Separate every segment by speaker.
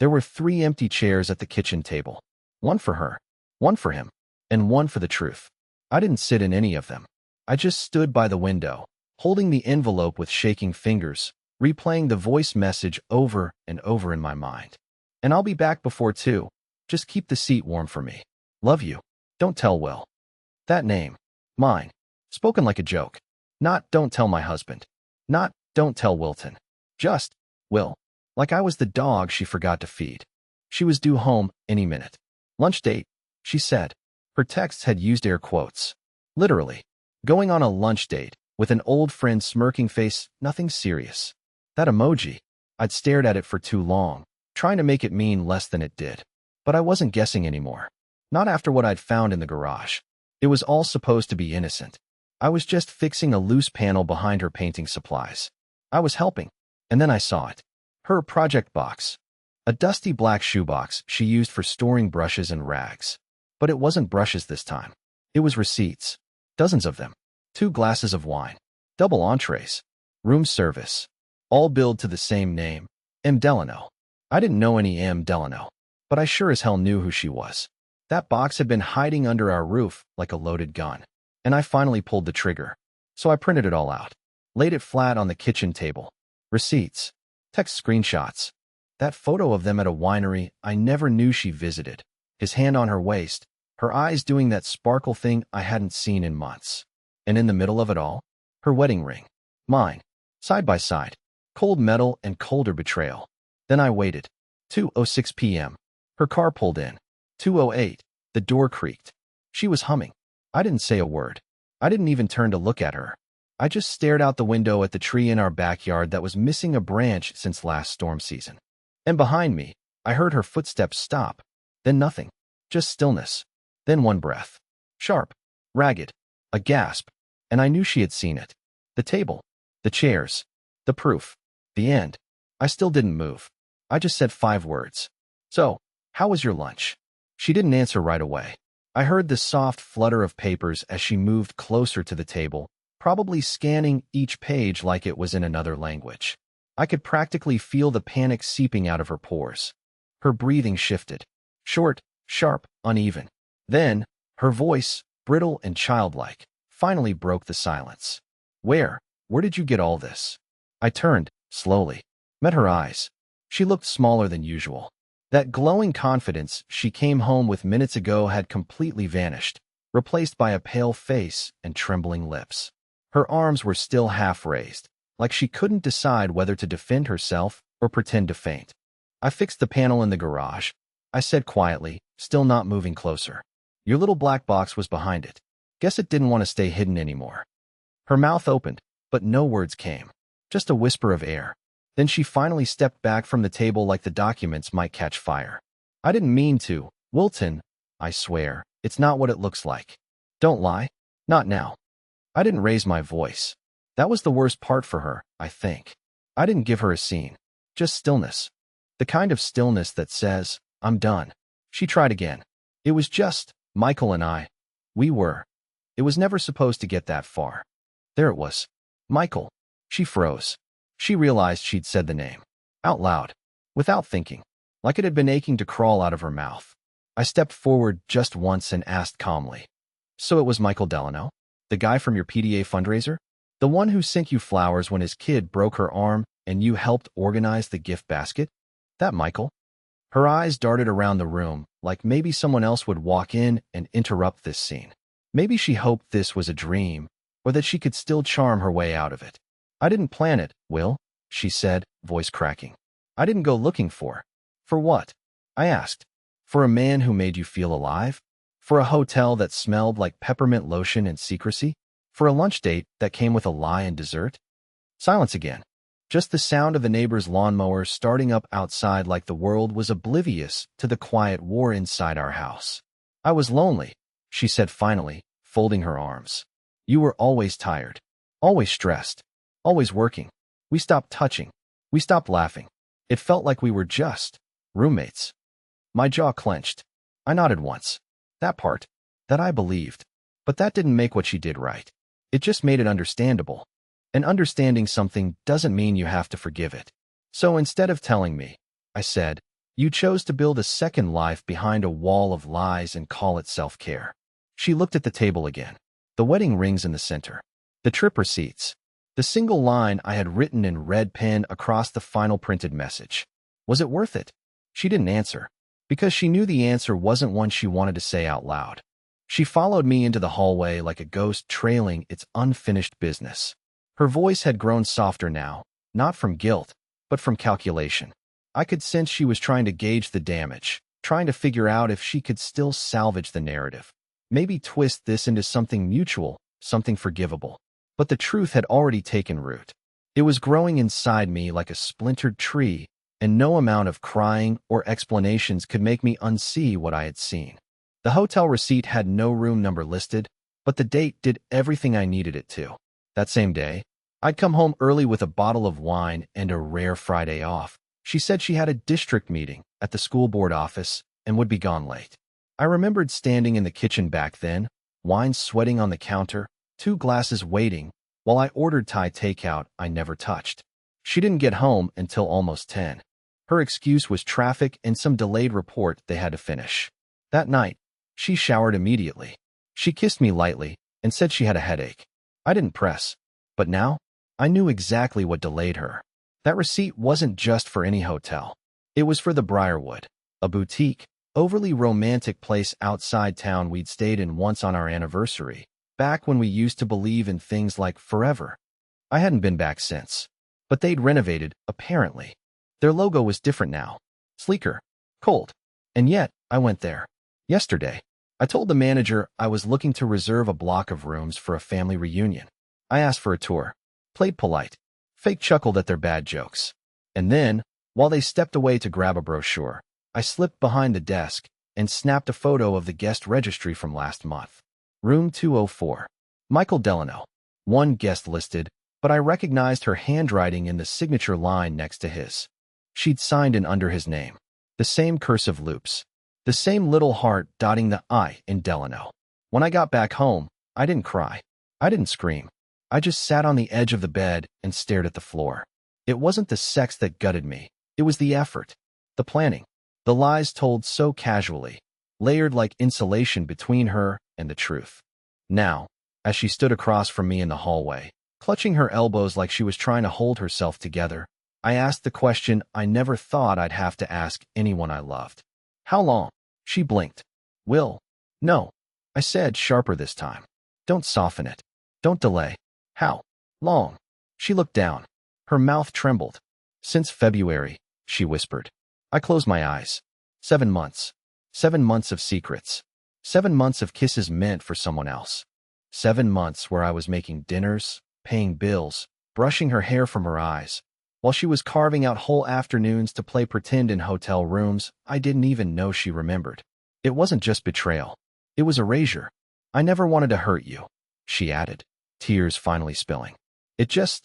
Speaker 1: There were 3 empty chairs at the kitchen table. One for her, one for him, and one for the truth. I didn't sit in any of them. I just stood by the window, holding the envelope with shaking fingers, replaying the voice message over and over in my mind. And I'll be back before 2. Just keep the seat warm for me. Love you. Don't tell Will. That name. Mine. Spoken like a joke. Not, don't tell my husband. Not, don't tell Wilton. Just, Will. Like I was the dog she forgot to feed. She was due home any minute. Lunch date, she said. Her texts had used air quotes. Literally. Going on a lunch date, with an old friend smirking face, nothing serious. That emoji. I'd stared at it for too long, trying to make it mean less than it did. But I wasn't guessing anymore. Not after what I'd found in the garage. It was all supposed to be innocent. I was just fixing a loose panel behind her painting supplies. I was helping, and then I saw it. Her project box. A dusty black shoebox she used for storing brushes and rags. But it wasn't brushes this time. It was receipts. Dozens of them. 2 glasses of wine. Double entrees. Room service. All billed to the same name, M. Delano. I didn't know any M. Delano, but I sure as hell knew who she was. That box had been hiding under our roof like a loaded gun, and I finally pulled the trigger. So I printed it all out, laid it flat on the kitchen table. Receipts. Text screenshots. That photo of them at a winery I never knew she visited. His hand on her waist, her eyes doing that sparkle thing I hadn't seen in months. And in the middle of it all, her wedding ring. Mine. Side by side. Cold metal and colder betrayal. Then I waited. 2:06 p.m. Her car pulled in. 2:08. The door creaked. She was humming. I didn't say a word. I didn't even turn to look at her. I just stared out the window at the tree in our backyard that was missing a branch since last storm season. And behind me, I heard her footsteps stop. Then nothing. Just stillness. Then one breath. Sharp. Ragged. A gasp. And I knew she had seen it. The table. The chairs. The proof. The end. I still didn't move. I just said 5 words. So, how was your lunch? She didn't answer right away. I heard the soft flutter of papers as she moved closer to the table, probably scanning each page like it was in another language. I could practically feel the panic seeping out of her pores. Her breathing shifted. Short, sharp, uneven. Then, her voice, brittle and childlike, finally broke the silence. Where did you get all this? I turned, slowly. Met her eyes. She looked smaller than usual. That glowing confidence she came home with minutes ago had completely vanished, replaced by a pale face and trembling lips. Her arms were still half raised, like she couldn't decide whether to defend herself or pretend to faint. I fixed the panel in the garage. I said quietly, still not moving closer. Your little black box was behind it. Guess it didn't want to stay hidden anymore. Her mouth opened, but no words came. Just a whisper of air. Then she finally stepped back from the table like the documents might catch fire. I didn't mean to, Wilton. I swear, it's not what it looks like. Don't lie. Not now. I didn't raise my voice. That was the worst part for her, I think. I didn't give her a scene. Just stillness. The kind of stillness that says, I'm done. She tried again. It was just, Michael and I. We were. It was never supposed to get that far. There it was. Michael. She froze. She realized she'd said the name. Out loud. Without thinking. Like it had been aching to crawl out of her mouth. I stepped forward just once and asked calmly. So it was Michael Delano? The guy from your PDA fundraiser? The one who sent you flowers when his kid broke her arm and you helped organize the gift basket? That Michael? Her eyes darted around the room, like maybe someone else would walk in and interrupt this scene. Maybe she hoped this was a dream, or that she could still charm her way out of it. I didn't plan it, Will, she said, voice cracking. I didn't go looking for. For what? I asked. For a man who made you feel alive? For a hotel that smelled like peppermint lotion and secrecy? For a lunch date that came with a lie and dessert? Silence again. Just the sound of the neighbor's lawnmower starting up outside like the world was oblivious to the quiet war inside our house. I was lonely, she said finally, folding her arms. You were always tired. Always stressed. Always working. We stopped touching. We stopped laughing. It felt like we were just roommates. My jaw clenched. I nodded once. That part. That I believed. But that didn't make what she did right. It just made it understandable. And understanding something doesn't mean you have to forgive it. So instead of telling me, I said, You chose to build a second life behind a wall of lies and call it self-care. She looked at the table again. The wedding rings in the center. The trip receipts. The single line I had written in red pen across the final printed message. Was it worth it? She didn't answer, because she knew the answer wasn't one she wanted to say out loud. She followed me into the hallway like a ghost trailing its unfinished business. Her voice had grown softer now, not from guilt, but from calculation. I could sense she was trying to gauge the damage, trying to figure out if she could still salvage the narrative. Maybe twist this into something mutual, something forgivable. But the truth had already taken root. It was growing inside me like a splintered tree, and no amount of crying or explanations could make me unsee what I had seen. The hotel receipt had no room number listed, but the date did everything I needed it to. That same day, I'd come home early with a bottle of wine and a rare Friday off. She said she had a district meeting at the school board office and would be gone late. I remembered standing in the kitchen back then, wine sweating on the counter, 2 glasses waiting, while I ordered Thai takeout I never touched. She didn't get home until almost 10. Her excuse was traffic and some delayed report they had to finish. That night, she showered immediately. She kissed me lightly and said she had a headache. I didn't press, but now, I knew exactly what delayed her. That receipt wasn't just for any hotel. It was for the Briarwood, a boutique, overly romantic place outside town we'd stayed in once on our anniversary, back when we used to believe in things like forever. I hadn't been back since, but they'd renovated, apparently. Their logo was different now, sleeker, cold, and yet I went there. Yesterday, I told the manager I was looking to reserve a block of rooms for a family reunion. I asked for a tour, played polite, fake chuckled at their bad jokes. And then, while they stepped away to grab a brochure, I slipped behind the desk and snapped a photo of the guest registry from last month. Room 204. Michael Delano. 1 guest listed, but I recognized her handwriting in the signature line next to his. She'd signed in under his name. The same cursive loops. The same little heart dotting the I in Delano. When I got back home, I didn't cry. I didn't scream. I just sat on the edge of the bed and stared at the floor. It wasn't the sex that gutted me. It was the effort, the planning, the lies told so casually, layered like insulation between her and the truth. Now, as she stood across from me in the hallway, clutching her elbows like she was trying to hold herself together, I asked the question I never thought I'd have to ask anyone I loved. How long? She blinked. Will. No. I said, sharper this time. Don't soften it. Don't delay. How long? She looked down. Her mouth trembled. Since February, she whispered. I closed my eyes. 7 months. 7 months of secrets. 7 months of kisses meant for someone else. 7 months where I was making dinners, paying bills, brushing her hair from her eyes, while she was carving out whole afternoons to play pretend in hotel rooms I didn't even know she remembered. It wasn't just betrayal. It was erasure. I never wanted to hurt you, she added, tears finally spilling. It just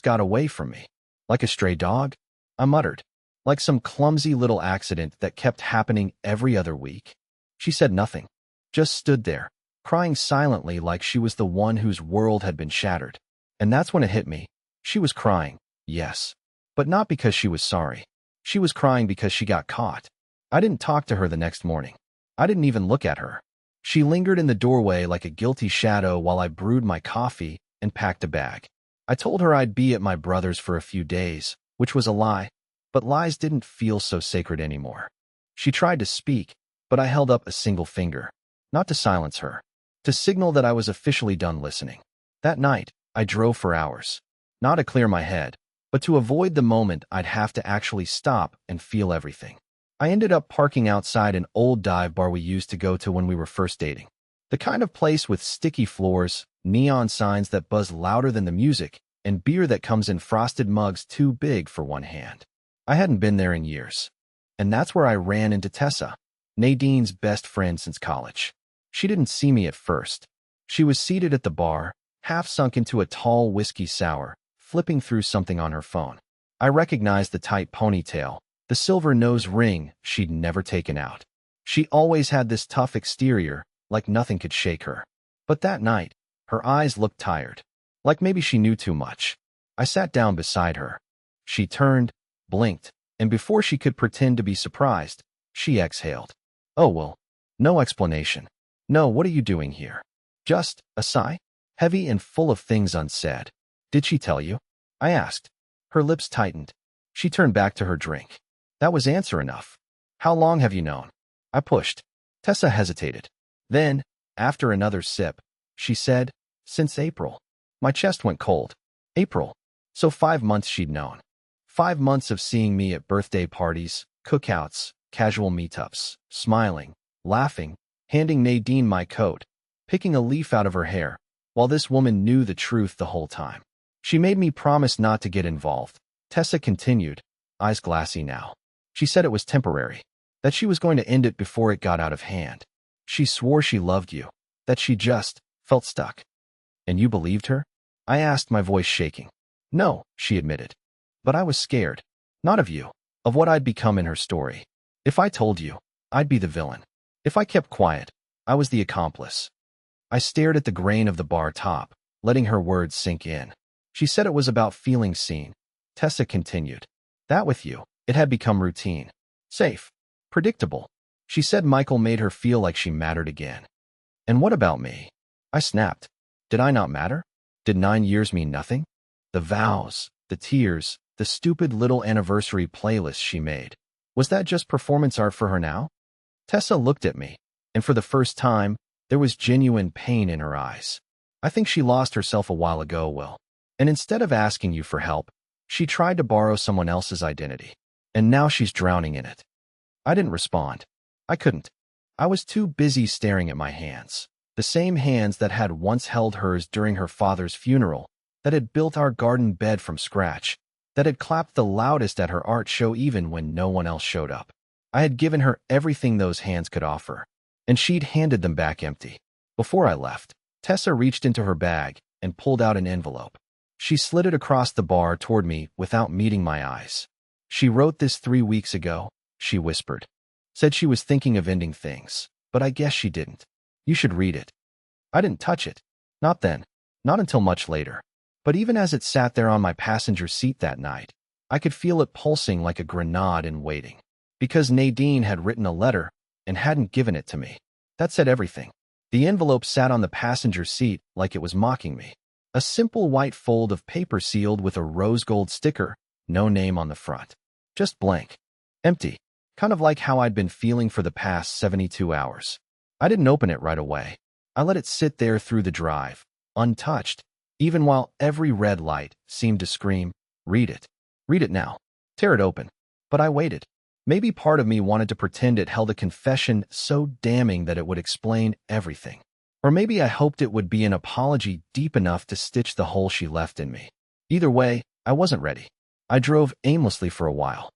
Speaker 1: got away from me. Like a stray dog? I muttered. Like some clumsy little accident that kept happening every other week. She said nothing. Just stood there, crying silently like she was the one whose world had been shattered. And that's when it hit me. She was crying, yes. But not because she was sorry. She was crying because she got caught. I didn't talk to her the next morning. I didn't even look at her. She lingered in the doorway like a guilty shadow while I brewed my coffee and packed a bag. I told her I'd be at my brother's for a few days, which was a lie, but lies didn't feel so sacred anymore. She tried to speak, but I held up a single finger, not to silence her, to signal that I was officially done listening. That night, I drove for hours, not to clear my head, but to avoid the moment I'd have to actually stop and feel everything. I ended up parking outside an old dive bar we used to go to when we were first dating. The kind of place with sticky floors, neon signs that buzz louder than the music, and beer that comes in frosted mugs too big for one hand. I hadn't been there in years. And that's where I ran into Tessa, Nadine's best friend since college. She didn't see me at first. She was seated at the bar, half sunk into a tall whiskey sour, flipping through something on her phone. I recognized the tight ponytail, the silver nose ring she'd never taken out. She always had this tough exterior, like nothing could shake her. But that night, her eyes looked tired, like maybe she knew too much. I sat down beside her. She turned, blinked, and before she could pretend to be surprised, she exhaled. Oh, well, no explanation. No, what are you doing here? Just a sigh, heavy and full of things unsaid. Did she tell you? I asked. Her lips tightened. She turned back to her drink. That was answer enough. How long have you known? I pushed. Tessa hesitated. Then, after another sip, she said, since April. My chest went cold. April. So 5 months she'd known. 5 months of seeing me at birthday parties, cookouts, casual meetups, smiling, laughing, handing Nadine my coat, picking a leaf out of her hair, while this woman knew the truth the whole time. She made me promise not to get involved. Tessa continued, eyes glassy now. She said it was temporary, that she was going to end it before it got out of hand. She swore she loved you, that she just felt stuck. And you believed her? I asked, my voice shaking. No, she admitted. But I was scared. Not of you, of what I'd become in her story. If I told you, I'd be the villain. If I kept quiet, I was the accomplice. I stared at the grain of the bar top, letting her words sink in. She said it was about feeling seen. Tessa continued. That with you, it had become routine. Safe. Predictable. She said Michael made her feel like she mattered again. And what about me? I snapped. Did I not matter? Did 9 years mean nothing? The vows, the tears, the stupid little anniversary playlist she made. Was that just performance art for her now? Tessa looked at me, and for the first time, there was genuine pain in her eyes. I think she lost herself a while ago, Will. And instead of asking you for help, she tried to borrow someone else's identity. And now she's drowning in it. I didn't respond. I couldn't. I was too busy staring at my hands. The same hands that had once held hers during her father's funeral, that had built our garden bed from scratch, that had clapped the loudest at her art show even when no one else showed up. I had given her everything those hands could offer, and she'd handed them back empty. Before I left, Tessa reached into her bag and pulled out an envelope. She slid it across the bar toward me without meeting my eyes. She wrote this 3 weeks ago, she whispered. Said she was thinking of ending things, but I guess she didn't. You should read it. I didn't touch it. Not then. Not until much later. But even as it sat there on my passenger seat that night, I could feel it pulsing like a grenade in waiting. Because Nadine had written a letter and hadn't given it to me. That said everything. The envelope sat on the passenger seat like it was mocking me. A simple white fold of paper sealed with a rose gold sticker, no name on the front. Just blank. Empty. Kind of like how I'd been feeling for the past 72 hours. I didn't open it right away. I let it sit there through the drive, untouched, even while every red light seemed to scream, read it. Read it now. Tear it open. But I waited. Maybe part of me wanted to pretend it held a confession so damning that it would explain everything. Or maybe I hoped it would be an apology deep enough to stitch the hole she left in me. Either way, I wasn't ready. I drove aimlessly for a while.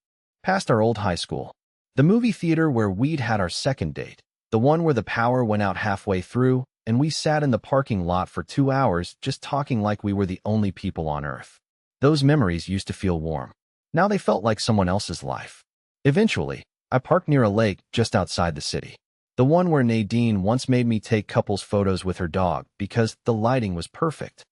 Speaker 1: Past our old high school. The movie theater where we'd had our second date. The one where the power went out halfway through, and we sat in the parking lot for 2 hours just talking like we were the only people on Earth. Those memories used to feel warm. Now they felt like someone else's life. Eventually, I parked near a lake just outside the city. The one where Nadine once made me take couples photos with her dog because the lighting was perfect.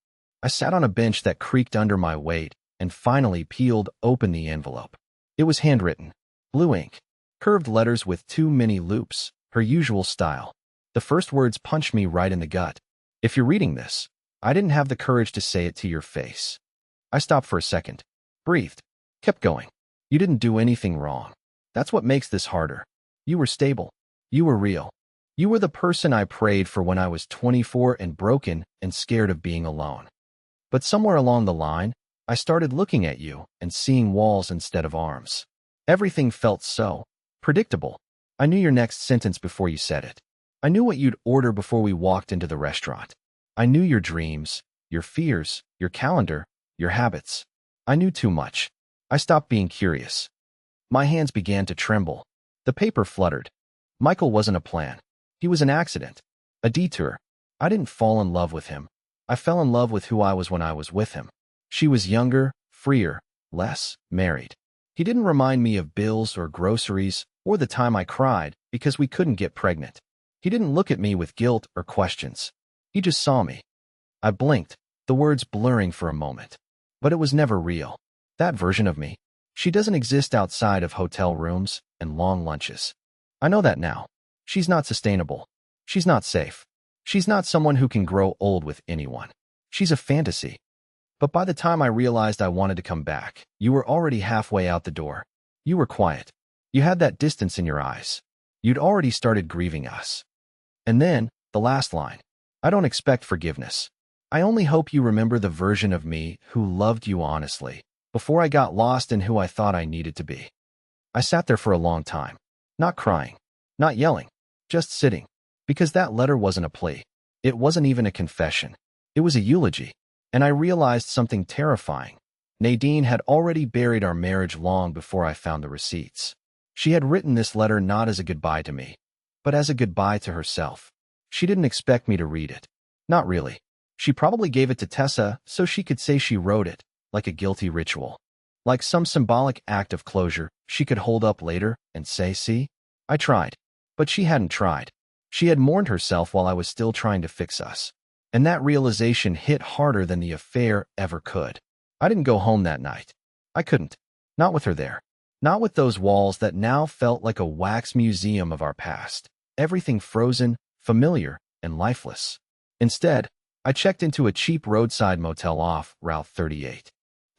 Speaker 1: I sat on a bench that creaked under my weight and finally peeled open the envelope. It was handwritten. Blue ink. Curved letters with too many loops, her usual style. The first words punched me right in the gut. If you're reading this, I didn't have the courage to say it to your face. I stopped for a second. Breathed. Kept going. You didn't do anything wrong. That's what makes this harder. You were stable. You were real. You were the person I prayed for when I was 24 and broken and scared of being alone. But somewhere along the line, I started looking at you and seeing walls instead of arms. Everything felt so predictable. I knew your next sentence before you said it. I knew what you'd order before we walked into the restaurant. I knew your dreams, your fears, your calendar, your habits. I knew too much. I stopped being curious. My hands began to tremble. The paper fluttered. Michael wasn't a plan. He was an accident. A detour. I didn't fall in love with him. I fell in love with who I was when I was with him. She was younger, freer, less married. He didn't remind me of bills or groceries or the time I cried because we couldn't get pregnant. He didn't look at me with guilt or questions. He just saw me. I blinked, the words blurring for a moment. But it was never real. That version of me. She doesn't exist outside of hotel rooms and long lunches. I know that now. She's not sustainable. She's not safe. She's not someone who can grow old with anyone. She's a fantasy. But by the time I realized I wanted to come back, you were already halfway out the door. You were quiet. You had that distance in your eyes. You'd already started grieving us. And then, the last line. I don't expect forgiveness. I only hope you remember the version of me who loved you honestly, before I got lost in who I thought I needed to be. I sat there for a long time, not crying, not yelling, just sitting, because that letter wasn't a plea. It wasn't even a confession. It was a eulogy. And I realized something terrifying. Nadine had already buried our marriage long before I found the receipts. She had written this letter not as a goodbye to me, but as a goodbye to herself. She didn't expect me to read it. Not really. She probably gave it to Tessa so she could say she wrote it, like a guilty ritual. Like some symbolic act of closure she could hold up later and say, see, I tried. But she hadn't tried. She had mourned herself while I was still trying to fix us. And that realization hit harder than the affair ever could. I didn't go home that night. I couldn't. Not with her there. Not with those walls that now felt like a wax museum of our past. Everything frozen, familiar, and lifeless. Instead, I checked into a cheap roadside motel off Route 38.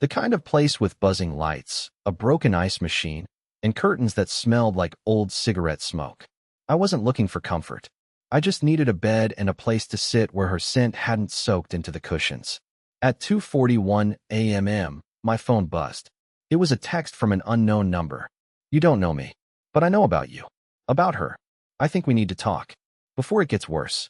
Speaker 1: The kind of place with buzzing lights, a broken ice machine, and curtains that smelled like old cigarette smoke. I wasn't looking for comfort. I just needed a bed and a place to sit where her scent hadn't soaked into the cushions. At 2:41 a.m., my phone buzzed. It was a text from an unknown number. You don't know me, but I know about you. About her. I think we need to talk. Before it gets worse.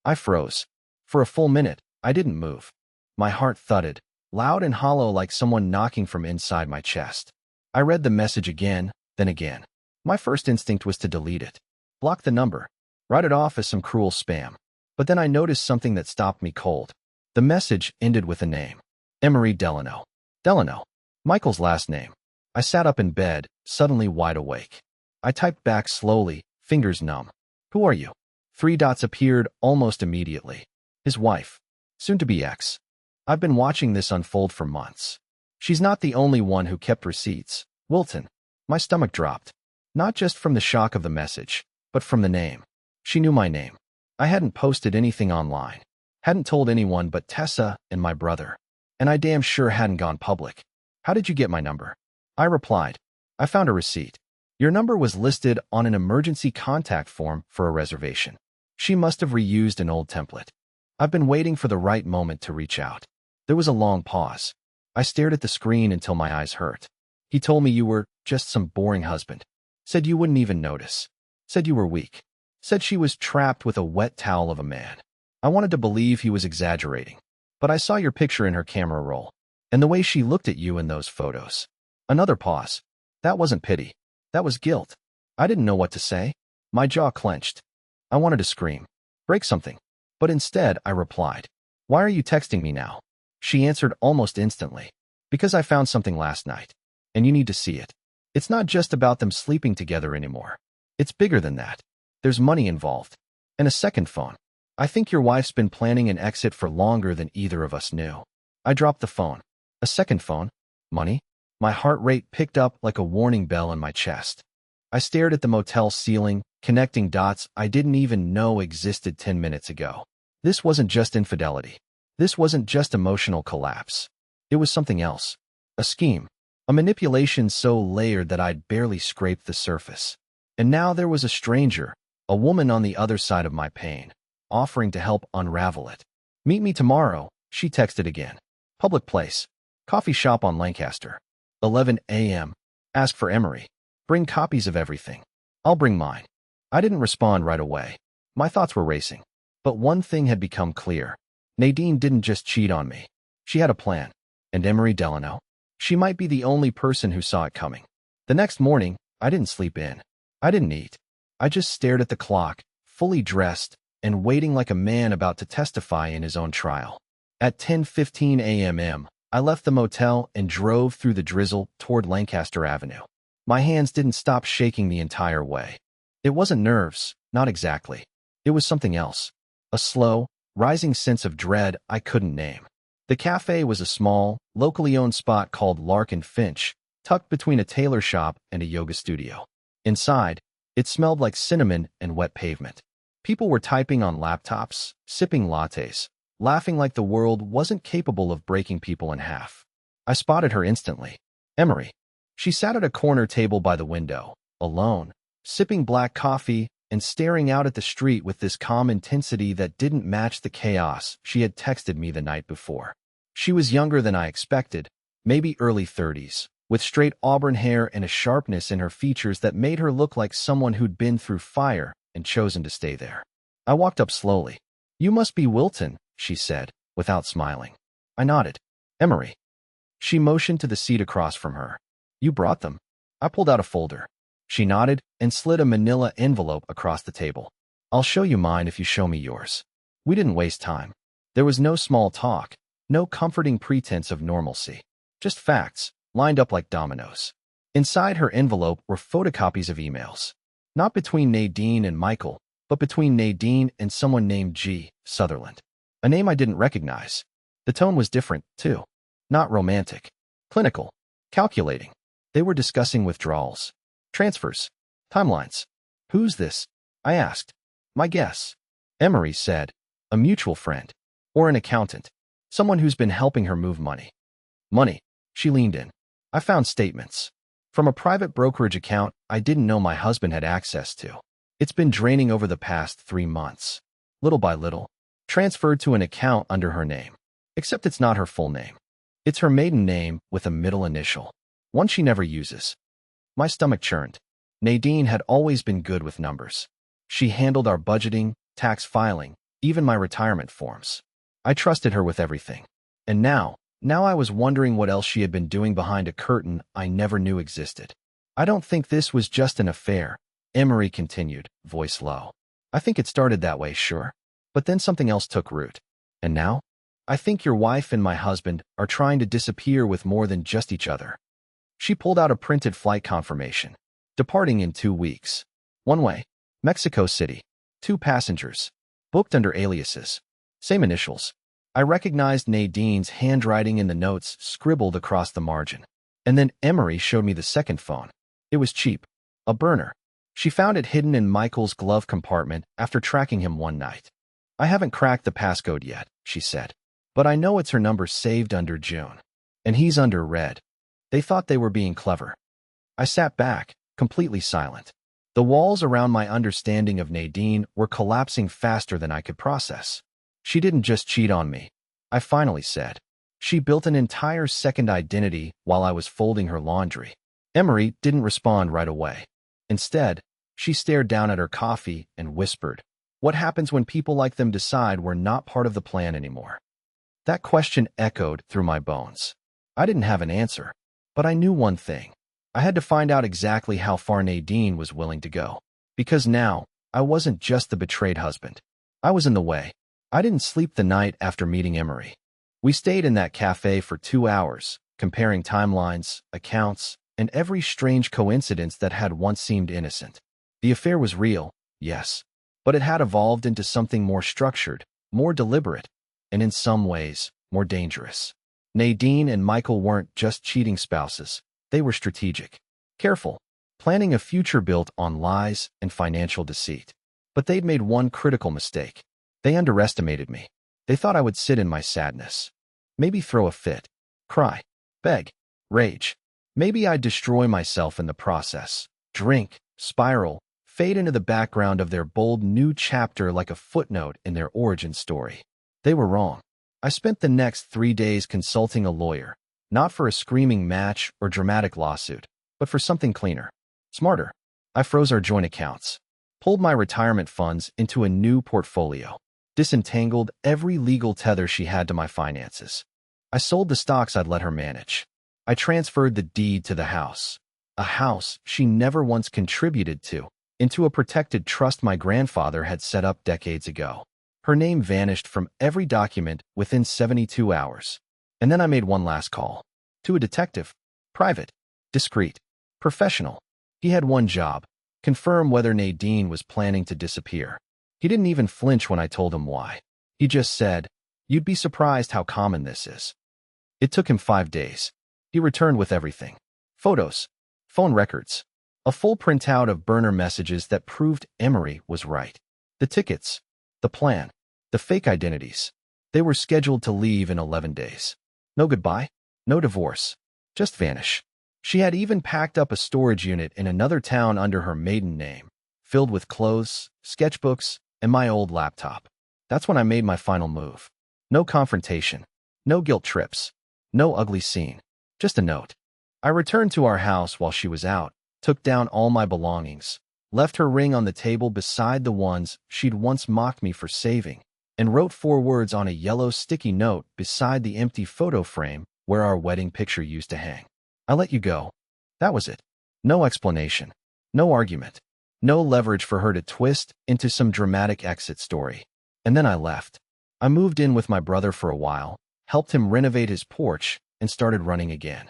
Speaker 1: I froze. For a full minute, I didn't move. My heart thudded, loud and hollow like someone knocking from inside my chest. I read the message again, then again. My first instinct was to delete it. Block the number. Write it off as some cruel spam. But then I noticed something that stopped me cold. The message ended with a name. Emery Delano. Delano. Michael's last name. I sat up in bed, suddenly wide awake. I typed back slowly, fingers numb. Who are you? 3 dots appeared almost immediately. His wife. Soon-to-be ex. I've been watching this unfold for months. She's not the only one who kept receipts. Wilton. My stomach dropped. Not just from the shock of the message, but from the name. She knew my name. I hadn't posted anything online. Hadn't told anyone but Tessa and my brother. And I damn sure hadn't gone public. How did you get my number? I replied. I found a receipt. Your number was listed on an emergency contact form for a reservation. She must have reused an old template. I've been waiting for the right moment to reach out. There was a long pause. I stared at the screen until my eyes hurt. He told me you were just some boring husband. Said you wouldn't even notice. Said you were weak. Said she was trapped with a wet towel of a man. I wanted to believe he was exaggerating. But I saw your picture in her camera roll. And the way she looked at you in those photos. Another pause. That wasn't pity. That was guilt. I didn't know what to say. My jaw clenched. I wanted to scream. Break something. But instead, I replied. Why are you texting me now? She answered almost instantly. Because I found something last night. And you need to see it. It's not just about them sleeping together anymore. It's bigger than that. There's money involved. And a second phone. I think your wife's been planning an exit for longer than either of us knew. I dropped the phone. A second phone? Money? My heart rate picked up like a warning bell in my chest. I stared at the motel ceiling, connecting dots I didn't even know existed 10 minutes ago. This wasn't just infidelity. This wasn't just emotional collapse. It was something else. A scheme. A manipulation so layered that I'd barely scraped the surface. And now there was a stranger, a woman on the other side of my pain, offering to help unravel it. Meet me tomorrow, she texted again. Public place. Coffee shop on Lancaster. 11 a.m. Ask for Emery. Bring copies of everything. I'll bring mine. I didn't respond right away. My thoughts were racing. But one thing had become clear. Nadine didn't just cheat on me. She had a plan. And Emery Delano? She might be the only person who saw it coming. The next morning, I didn't sleep in. I didn't eat. I just stared at the clock, fully dressed, and waiting like a man about to testify in his own trial. At 10:15 a.m., I left the motel and drove through the drizzle toward Lancaster Avenue. My hands didn't stop shaking the entire way. It wasn't nerves, not exactly. It was something else. A slow, rising sense of dread I couldn't name. The cafe was a small, locally owned spot called Lark and Finch, tucked between a tailor shop and a yoga studio. Inside, it smelled like cinnamon and wet pavement. People were typing on laptops, sipping lattes, laughing like the world wasn't capable of breaking people in half. I spotted her instantly. Emery. She sat at a corner table by the window, alone, sipping black coffee and staring out at the street with this calm intensity that didn't match the chaos she had texted me the night before. She was younger than I expected, maybe early 30s, with straight auburn hair and a sharpness in her features that made her look like someone who'd been through fire and chosen to stay there. I walked up slowly. "You must be Wilton," she said, without smiling. I nodded. "Emery." She motioned to the seat across from her. "You brought them." I pulled out a folder. She nodded and slid a manila envelope across the table. "I'll show you mine if you show me yours." We didn't waste time. There was no small talk, no comforting pretense of normalcy. Just facts, lined up like dominoes. Inside her envelope were photocopies of emails. Not between Nadine and Michael, but between Nadine and someone named G. Sutherland. A name I didn't recognize. The tone was different, too. Not romantic. Clinical. Calculating. They were discussing withdrawals. Transfers. Timelines. "Who's this?" I asked. "My guess." Emery said. "A mutual friend. Or an accountant. Someone who's been helping her move money." Money. She leaned in. I found statements. From a private brokerage account I didn't know my husband had access to. It's been draining over the past 3 months. Little by little. Transferred to an account under her name. Except it's not her full name. It's her maiden name with a middle initial. One she never uses. My stomach churned. Nadine had always been good with numbers. She handled our budgeting, tax filing, even my retirement forms. I trusted her with everything. And now I was wondering what else she had been doing behind a curtain I never knew existed. "I don't think this was just an affair," Emery continued, voice low. "I think it started that way, sure. But then something else took root. And now? I think your wife and my husband are trying to disappear with more than just each other." She pulled out a printed flight confirmation. Departing in 2 weeks. One way. Mexico City. 2 passengers. Booked under aliases. Same initials. I recognized Nadine's handwriting in the notes scribbled across the margin. And then Emery showed me the second phone. It was cheap. A burner. She found it hidden in Michael's glove compartment after tracking him one night. "I haven't cracked the passcode yet," she said. "But I know it's her number saved under June. And he's under red." They thought they were being clever. I sat back, completely silent. The walls around my understanding of Nadine were collapsing faster than I could process. She didn't just cheat on me, I finally said. She built an entire second identity while I was folding her laundry. Emery didn't respond right away. Instead, she stared down at her coffee and whispered, "What happens when people like them decide we're not part of the plan anymore?" That question echoed through my bones. I didn't have an answer, but I knew one thing. I had to find out exactly how far Nadine was willing to go. Because now, I wasn't just the betrayed husband. I was in the way. I didn't sleep the night after meeting Emery. We stayed in that cafe for 2 hours, comparing timelines, accounts, and every strange coincidence that had once seemed innocent. The affair was real, yes, but it had evolved into something more structured, more deliberate, and in some ways, more dangerous. Nadine and Michael weren't just cheating spouses. They were strategic, careful, planning a future built on lies and financial deceit. But they'd made one critical mistake. They underestimated me. They thought I would sit in my sadness. Maybe throw a fit, cry, beg, rage. Maybe I'd destroy myself in the process, drink, spiral, fade into the background of their bold new chapter like a footnote in their origin story. They were wrong. I spent the next 3 days consulting a lawyer, not for a screaming match or dramatic lawsuit, but for something cleaner, smarter. I froze our joint accounts, pulled my retirement funds into a new portfolio, disentangled every legal tether she had to my finances. I sold the stocks I'd let her manage. I transferred the deed to the house, a house she never once contributed to, into a protected trust my grandfather had set up decades ago. Her name vanished from every document within 72 hours. And then I made one last call. To a detective. Private. Discreet. Professional. He had one job. Confirm whether Nadine was planning to disappear. He didn't even flinch when I told him why. He just said, "You'd be surprised how common this is." It took him 5 days. He returned with everything. Photos, phone records, a full printout of burner messages that proved Emery was right. The tickets, the plan, the fake identities. They were scheduled to leave in 11 days. No goodbye, no divorce, just vanish. She had even packed up a storage unit in another town under her maiden name, filled with clothes, sketchbooks, and my old laptop. That's when I made my final move. No confrontation, no guilt trips, no ugly scene, just a note. I returned to our house while she was out, took down all my belongings, left her ring on the table beside the ones she'd once mocked me for saving, and wrote 4 words on a yellow sticky note beside the empty photo frame where our wedding picture used to hang. I let you go. That was it. No explanation, no argument, no leverage for her to twist into some dramatic exit story. And then I left. I moved in with my brother for a while, helped him renovate his porch, and started running again.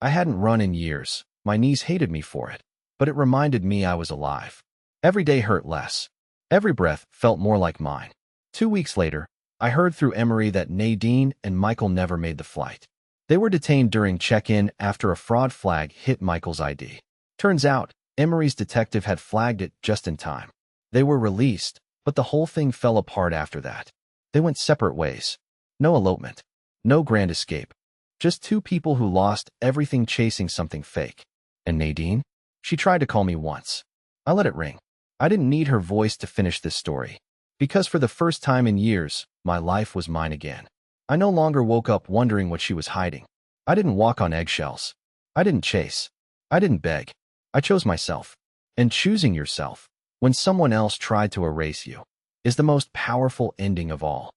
Speaker 1: I hadn't run in years. My knees hated me for it, but it reminded me I was alive. Every day hurt less. Every breath felt more like mine. 2 weeks later, I heard through Emery that Nadine and Michael never made the flight. They were detained during check-in after a fraud flag hit Michael's ID. Turns out, Emery's detective had flagged it just in time. They were released, but the whole thing fell apart after that. They went separate ways. No elopement. No grand escape. Just 2 people who lost everything chasing something fake. And Nadine? She tried to call me once. I let it ring. I didn't need her voice to finish this story. Because for the first time in years, my life was mine again. I no longer woke up wondering what she was hiding. I didn't walk on eggshells. I didn't chase. I didn't beg. I chose myself. And choosing yourself, when someone else tried to erase you, is the most powerful ending of all.